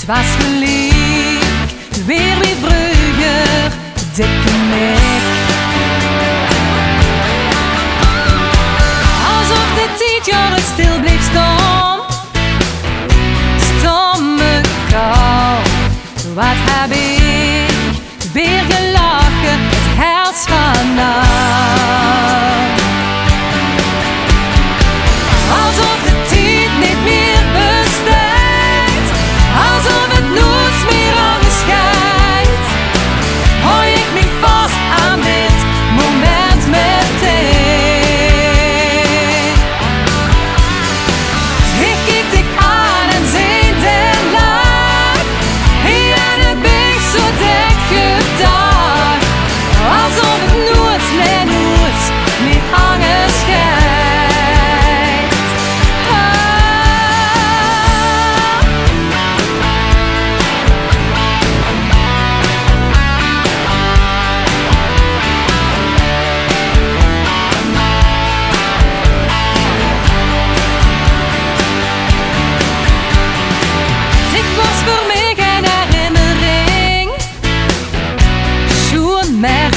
was gelijk, weer wie vroeger, dikke nek. Alsof de tijd jaren stil bleef staan. Stomme kou, wat heb ik weer gelachen, het hels vandaan. Alsof de tijd niet meer bestaat, alsof het nooit meer onderscheidt, hou ik me vast aan dit moment meteen. Ik kijk dich aan en zie de lach, en het ben zo dik gedacht, alsof het nooit meer onderscheidt. Merk